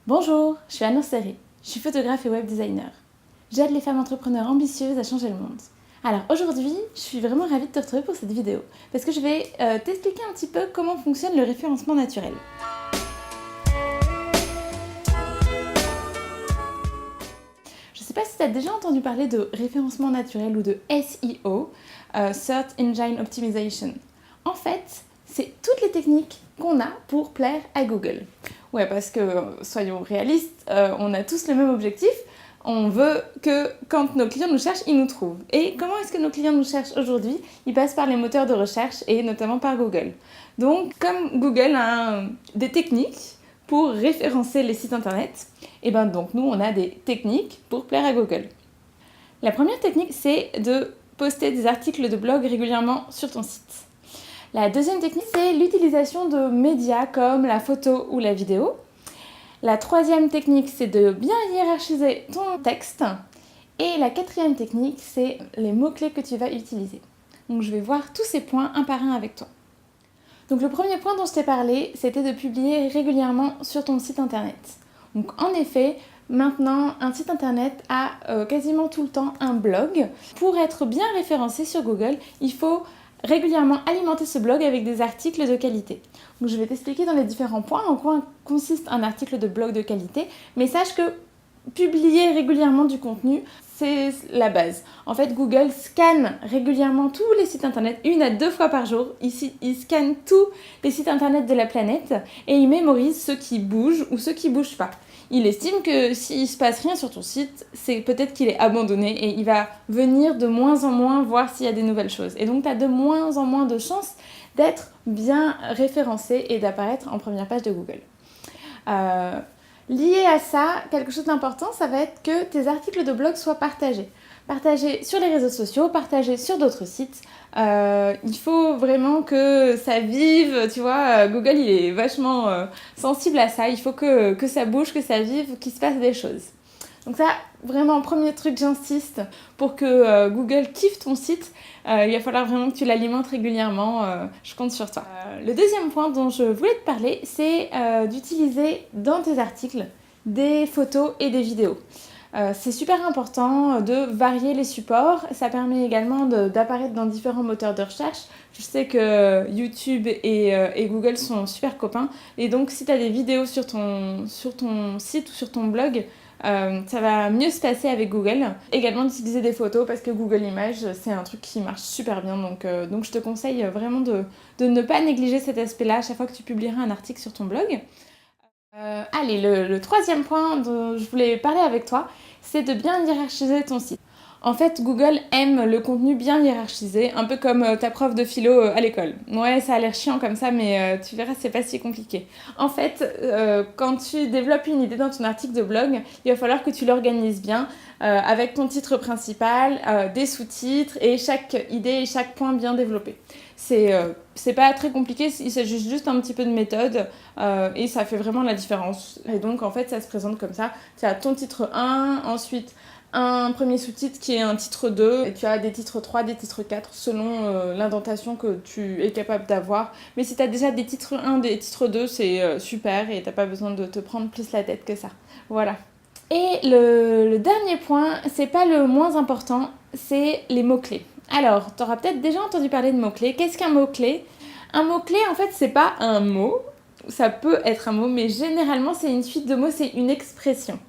Bonjour, je suis Anne Serré, je suis photographe et web designer. J'aide les femmes entrepreneurs ambitieuses à changer le monde. Alors aujourd'hui, je suis vraiment ravie de te retrouver pour cette vidéo parce que je vais t'expliquer un petit peu comment fonctionne le référencement naturel. Je ne sais pas si tu as déjà entendu parler de référencement naturel ou de SEO, Search Engine Optimization. En fait, c'est toutes les techniques qu'on a pour plaire à Google. Ouais, parce que, soyons réalistes, on a tous le même objectif. On veut que quand nos clients nous cherchent, ils nous trouvent. Et comment est-ce que nos clients nous cherchent aujourd'hui? Ils passent par les moteurs de recherche et notamment par Google. Donc, comme Google a des techniques pour référencer les sites internet, et ben donc nous, on a des techniques pour plaire à Google. La première technique, c'est de poster des articles de blog régulièrement sur ton site. La deuxième technique, c'est l'utilisation de médias comme la photo ou la vidéo. La troisième technique, c'est de bien hiérarchiser ton texte. Et la quatrième technique, c'est les mots-clés que tu vas utiliser. Donc je vais voir tous ces points un par un avec toi. Donc le premier point dont je t'ai parlé, c'était de publier régulièrement sur ton site internet. Donc en effet, maintenant, un site internet a quasiment tout le temps un blog. Pour être bien référencé sur Google, il faut régulièrement alimenter ce blog avec des articles de qualité. Donc je vais t'expliquer dans les différents points en quoi consiste un article de blog de qualité, mais sache que publier régulièrement du contenu, c'est la base. En fait, Google scanne régulièrement tous les sites internet, 1 à 2 fois par jour. Il scanne tous les sites internet de la planète et il mémorise ceux qui bougent ou ceux qui bougent pas. Il estime que s'il se passe rien sur ton site, c'est peut-être qu'il est abandonné et il va venir de moins en moins voir s'il y a des nouvelles choses. Et donc, tu as de moins en moins de chances d'être bien référencé et d'apparaître en première page de Google. Lié à ça, quelque chose d'important, ça va être que tes articles de blog soient partagés. Partagés sur les réseaux sociaux, partagés sur d'autres sites. Il faut vraiment que ça vive, tu vois, Google il est vachement sensible à ça, il faut que ça bouge, que ça vive, qu'il se passe des choses. Donc ça, vraiment, premier truc, j'insiste, pour que Google kiffe ton site, il va falloir vraiment que tu l'alimentes régulièrement, je compte sur toi. Le deuxième point dont je voulais te parler, c'est d'utiliser dans tes articles des photos et des vidéos. C'est super important de varier les supports, ça permet également d'apparaître dans différents moteurs de recherche. Je sais que YouTube et Google sont super copains, et donc si tu as des vidéos sur ton site ou sur ton blog, ça va mieux se passer avec Google. Également d'utiliser des photos parce que Google Images, c'est un truc qui marche super bien. Donc je te conseille vraiment de ne pas négliger cet aspect-là à chaque fois que tu publieras un article sur ton blog. Allez, le troisième point dont je voulais parler avec toi, c'est de bien hiérarchiser ton site. En fait, Google aime le contenu bien hiérarchisé, un peu comme ta prof de philo à l'école. Ouais, ça a l'air chiant comme ça, mais tu verras, c'est pas si compliqué. En fait, quand tu développes une idée dans ton article de blog, il va falloir que tu l'organises bien avec ton titre principal, des sous-titres et chaque idée et chaque point bien développé. C'est pas très compliqué, il s'agit juste un petit peu de méthode et ça fait vraiment la différence. Et donc en fait, ça se présente comme ça. Tu as ton titre 1, ensuite un premier sous-titre qui est un titre 2, et tu as des titres 3, des titres 4 selon l'indentation que tu es capable d'avoir. Mais si tu as déjà des titres 1, des titres 2, c'est super et t'as pas besoin de te prendre plus la tête que ça. Voilà. Et le dernier point, c'est pas le moins important, c'est les mots-clés. Alors, tu auras peut-être déjà entendu parler de mots-clés. Qu'est-ce qu'un mot-clé? Un mot-clé, en fait, c'est pas un mot. Ça peut être un mot, mais généralement, c'est une suite de mots, c'est une expression.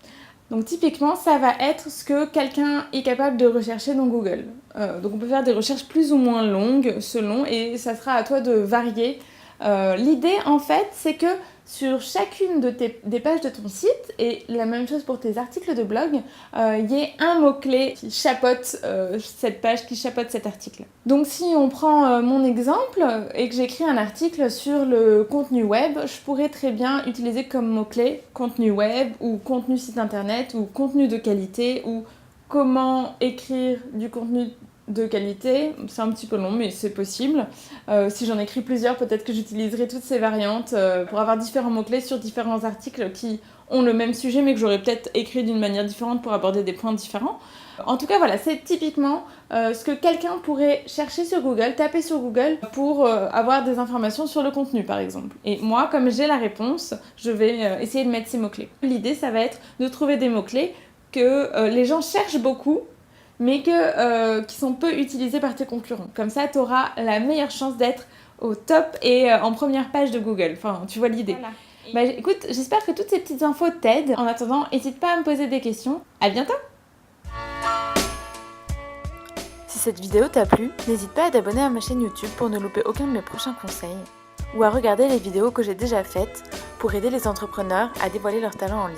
Donc typiquement, ça va être ce que quelqu'un est capable de rechercher dans Google. Donc on peut faire des recherches plus ou moins longues selon, et ça sera à toi de varier. L'idée en fait, c'est que sur chacune des pages de ton site, et la même chose pour tes articles de blog, il y ait un mot-clé qui chapeaute cette page, qui chapeaute cet article. Donc si on prend mon exemple et que j'écris un article sur le contenu web, je pourrais très bien utiliser comme mot-clé contenu web ou contenu site internet ou contenu de qualité ou comment écrire du contenu de qualité. C'est un petit peu long, mais c'est possible. Si j'en écris plusieurs, peut-être que j'utiliserai toutes ces variantes pour avoir différents mots-clés sur différents articles qui ont le même sujet, mais que j'aurais peut-être écrit d'une manière différente pour aborder des points différents. En tout cas, voilà, c'est typiquement ce que quelqu'un pourrait chercher sur Google, taper sur Google pour avoir des informations sur le contenu, par exemple. Et moi, comme j'ai la réponse, je vais essayer de mettre ces mots-clés. L'idée, ça va être de trouver des mots-clés que les gens cherchent beaucoup, mais qui sont peu utilisés par tes concurrents. Comme ça, tu auras la meilleure chance d'être au top et en première page de Google. Enfin, tu vois l'idée. Voilà. Bah, écoute, j'espère que toutes ces petites infos t'aident. En attendant, n'hésite pas à me poser des questions. À bientôt! Si cette vidéo t'a plu, n'hésite pas à t'abonner à ma chaîne YouTube pour ne louper aucun de mes prochains conseils, ou à regarder les vidéos que j'ai déjà faites pour aider les entrepreneurs à dévoiler leurs talents en ligne.